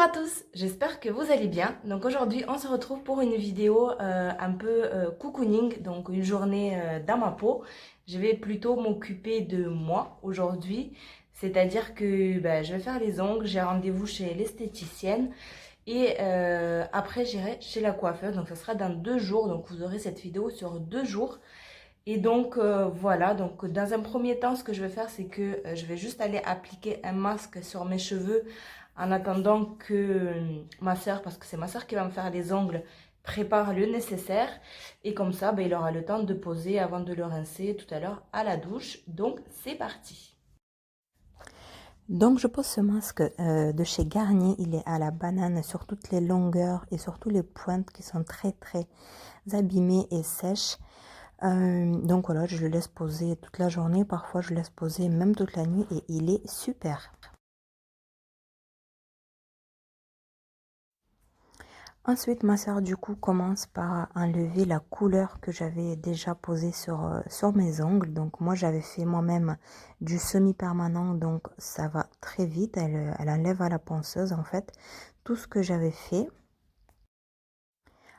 à tous, j'espère que vous allez bien. Donc aujourd'hui on se retrouve pour une vidéo un peu cocooning, donc une journée dans ma peau. Je vais plutôt m'occuper de moi aujourd'hui, c'est-à-dire que je vais faire les ongles, j'ai rendez-vous chez l'esthéticienne et après j'irai chez la coiffeuse, donc ça sera dans 2 jours, donc vous aurez cette vidéo sur 2 jours. Et donc voilà, donc dans un premier temps ce que je vais faire c'est que je vais juste aller appliquer un masque sur mes cheveux en attendant que ma soeur, parce que c'est ma soeur qui va me faire les ongles, prépare le nécessaire. Et comme ça, il aura le temps de poser avant de le rincer tout à l'heure à la douche. Donc c'est parti. Donc je pose ce masque de chez Garnier, il est à la banane sur toutes les longueurs et surtout les pointes qui sont très abîmées et sèches. Donc voilà, je le laisse poser toute la journée, parfois je laisse poser même toute la nuit et il est super. Ensuite, ma soeur du coup commence par enlever la couleur que j'avais déjà posée sur mes ongles. Donc moi j'avais fait moi-même du semi-permanent, donc ça va très vite. Elle enlève à la ponceuse en fait tout ce que j'avais fait.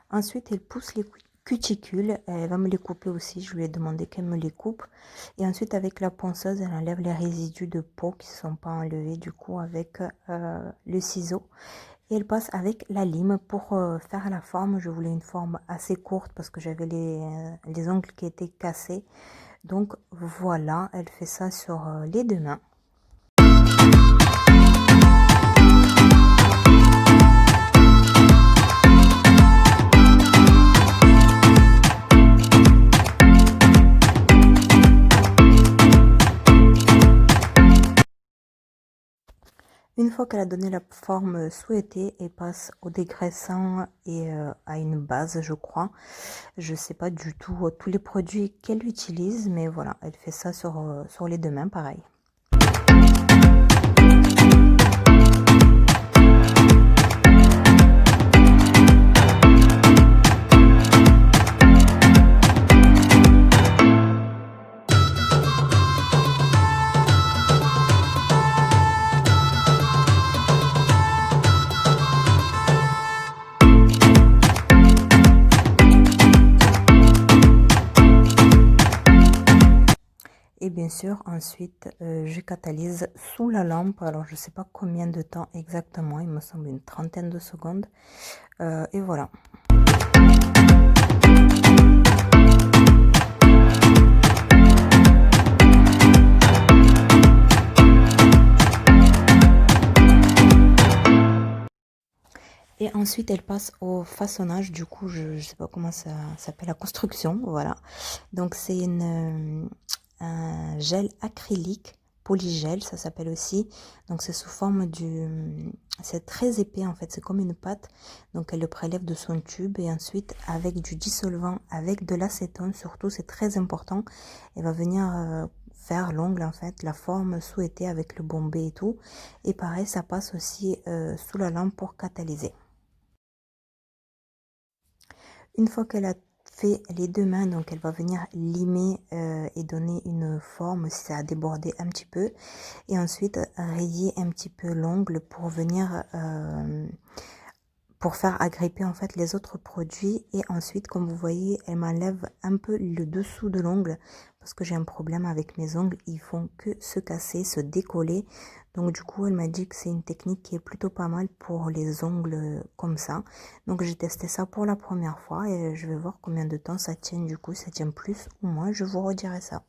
Ensuite, elle pousse les cuticules, elle va me les couper aussi, je lui ai demandé qu'elle me les coupe. Et ensuite avec la ponceuse, elle enlève les résidus de peau qui ne sont pas enlevés du coup avec le ciseau. Et elle passe avec la lime pour faire la forme. Je voulais une forme assez courte parce que j'avais les ongles qui étaient cassés. Donc voilà, elle fait ça sur les deux mains. Une fois qu'elle a donné la forme souhaitée, elle passe au dégraissant et à une base, je crois. Je sais pas du tout tous les produits qu'elle utilise, mais voilà, elle fait ça sur les deux mains, pareil. Et bien sûr, ensuite, je catalyse sous la lampe. Alors, je sais pas combien de temps exactement. Il me semble une trentaine de secondes. Et voilà. Et ensuite, elle passe au façonnage. Du coup, je sais pas comment ça s'appelle, la construction. Voilà. Donc, c'est un gel acrylique, polygel, ça s'appelle aussi. Donc, c'est sous forme c'est très épais en fait. C'est comme une pâte. Donc, elle le prélève de son tube et ensuite, avec du dissolvant, avec de l'acétone, surtout, c'est très important. Elle va venir faire l'ongle en fait, la forme souhaitée avec le bombé et tout. Et pareil, ça passe aussi sous la lampe pour catalyser. Une fois qu'elle a fait les deux mains, donc elle va venir limer et donner une forme si ça a débordé un petit peu. Et ensuite rayer un petit peu l'ongle pour venir pour faire agripper en fait les autres produits. Et ensuite, comme vous voyez, elle m'enlève un peu le dessous de l'ongle parce que j'ai un problème avec mes ongles, ils font que se casser, se décoller. Donc du coup, elle m'a dit que c'est une technique qui est plutôt pas mal pour les ongles comme ça. Donc j'ai testé ça pour la première fois et je vais voir combien de temps ça tient. Du coup, ça tient plus ou moins, je vous redirai ça.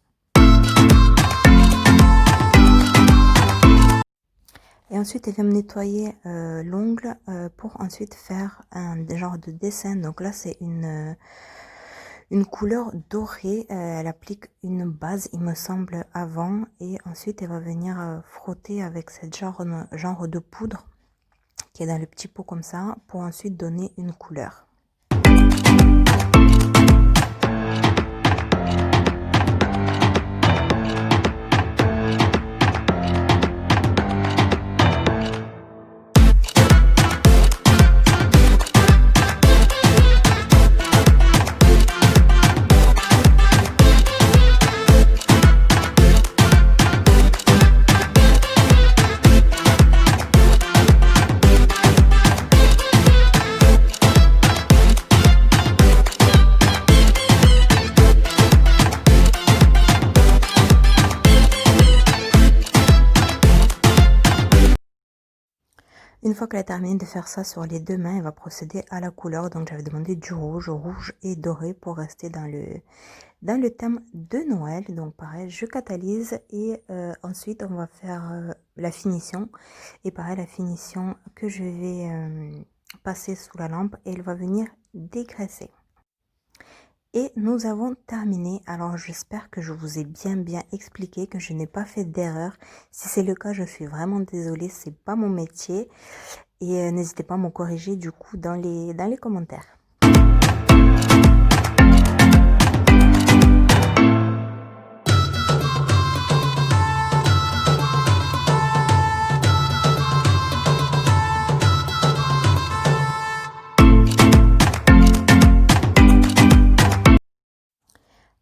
Et ensuite, elle vient me nettoyer l'ongle pour ensuite faire un genre de dessin. Donc là, c'est une couleur dorée. Elle applique une base, il me semble, avant. Et ensuite, elle va venir frotter avec cette genre de poudre qui est dans le petit pot comme ça pour ensuite donner une couleur. Une fois qu'elle a terminé de faire ça sur les deux mains, elle va procéder à la couleur. Donc j'avais demandé du rouge, rouge et doré pour rester dans le thème de Noël. Donc pareil, je catalyse et ensuite on va faire la finition. Et pareil, la finition que je vais passer sous la lampe et elle va venir dégraisser. Et nous avons terminé. Alors j'espère que je vous ai bien expliqué, que je n'ai pas fait d'erreur. Si c'est le cas, je suis vraiment désolée, c'est pas mon métier. Et n'hésitez pas à me corriger du coup dans les commentaires.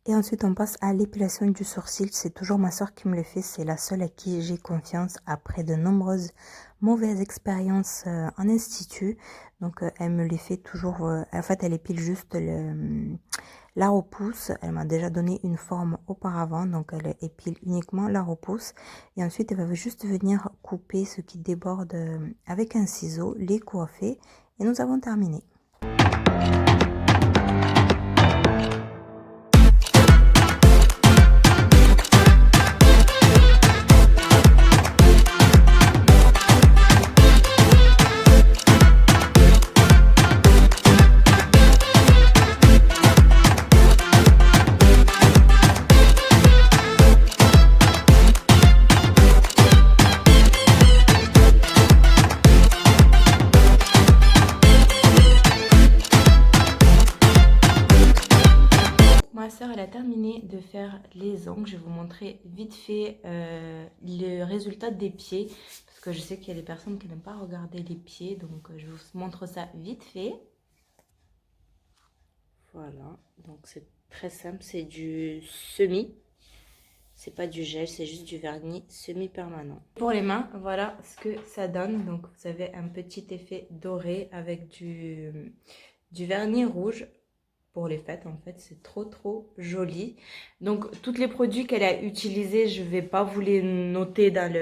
Et ensuite, on passe à l'épilation du sourcil. C'est toujours ma soeur qui me le fait. C'est la seule à qui j'ai confiance après de nombreuses mauvaises expériences en institut. Donc, elle me les fait toujours. En fait, elle épile juste la repousse. Elle m'a déjà donné une forme auparavant. Donc, elle épile uniquement la repousse. Et ensuite, elle va juste venir couper ce qui déborde avec un ciseau, les coiffer. Et nous avons terminé. Ma soeur, elle a terminé de faire les ongles. Je vais vous montrer vite fait le résultat des pieds. Parce que je sais qu'il y a des personnes qui n'aiment pas regarder les pieds. Donc, je vous montre ça vite fait. Voilà. Donc, c'est très simple. C'est du semi. C'est pas du gel, c'est juste du vernis semi-permanent. Pour les mains, voilà ce que ça donne. Donc, vous avez un petit effet doré avec du vernis rouge. Pour les fêtes, en fait, c'est trop joli. Donc tous les produits qu'elle a utilisés, je vais pas vous les noter dans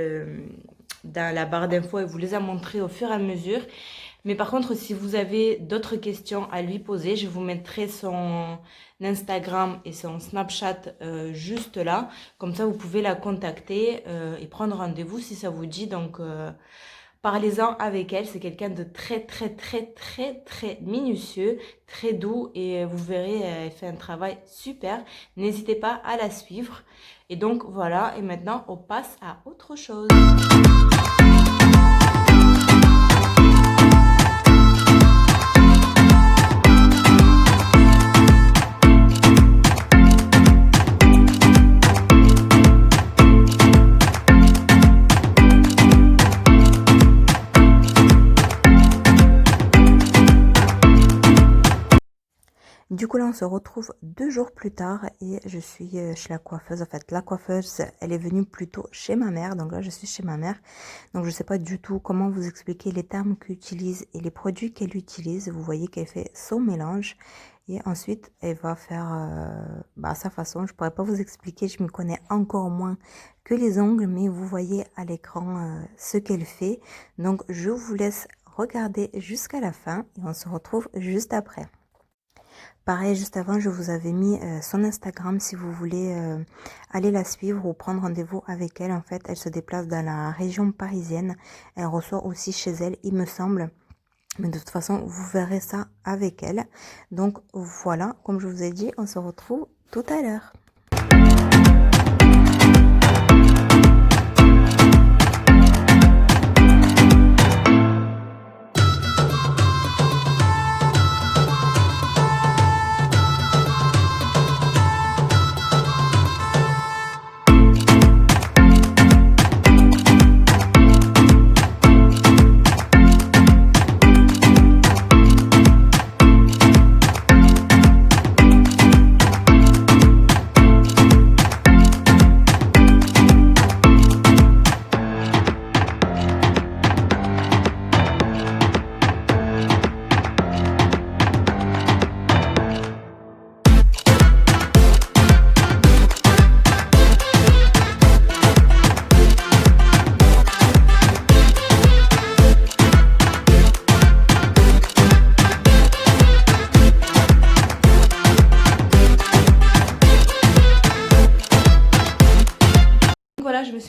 la barre d'infos et vous les a montrés au fur et à mesure. Mais par contre, si vous avez d'autres questions à lui poser, je vous mettrai son Instagram et son Snapchat juste là. Comme ça, vous pouvez la contacter et prendre rendez-vous si ça vous dit. Donc parlez-en avec elle, c'est quelqu'un de très minutieux, très doux et vous verrez, elle fait un travail super. N'hésitez pas à la suivre. Et donc voilà, et maintenant on passe à autre chose. Du coup là on se retrouve 2 jours plus tard et je suis chez la coiffeuse. En fait la coiffeuse elle est venue plutôt chez ma mère, donc là je suis chez ma mère. Donc je sais pas du tout comment vous expliquer les termes qu'elle utilise et les produits qu'elle utilise. Vous voyez qu'elle fait son mélange et ensuite elle va faire à sa façon. Je pourrais pas vous expliquer, je me connais encore moins que les ongles, mais vous voyez à l'écran ce qu'elle fait. Donc je vous laisse regarder jusqu'à la fin et on se retrouve juste après. Pareil, juste avant, je vous avais mis son Instagram si vous voulez aller la suivre ou prendre rendez-vous avec elle. En fait, elle se déplace dans la région parisienne. Elle reçoit aussi chez elle, il me semble. Mais de toute façon, vous verrez ça avec elle. Donc voilà, comme je vous ai dit, on se retrouve tout à l'heure.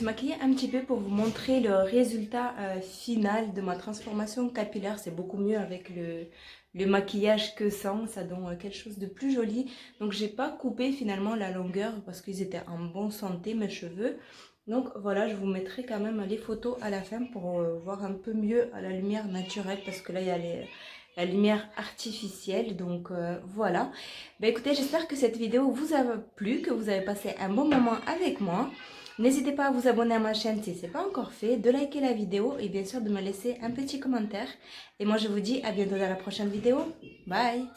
suis maquillée un petit peu pour vous montrer le résultat final de ma transformation capillaire. C'est beaucoup mieux avec le maquillage que sans, ça donne quelque chose de plus joli. Donc j'ai pas coupé finalement la longueur parce qu'ils étaient en bonne santé mes cheveux. Donc voilà, je vous mettrai quand même les photos à la fin pour voir un peu mieux à la lumière naturelle parce que là il y a la lumière artificielle. Donc voilà. Ben écoutez, j'espère que cette vidéo vous a plu, que vous avez passé un bon moment avec moi. N'hésitez pas à vous abonner à ma chaîne si ce n'est pas encore fait, de liker la vidéo et bien sûr de me laisser un petit commentaire. Et moi je vous dis à bientôt dans la prochaine vidéo. Bye!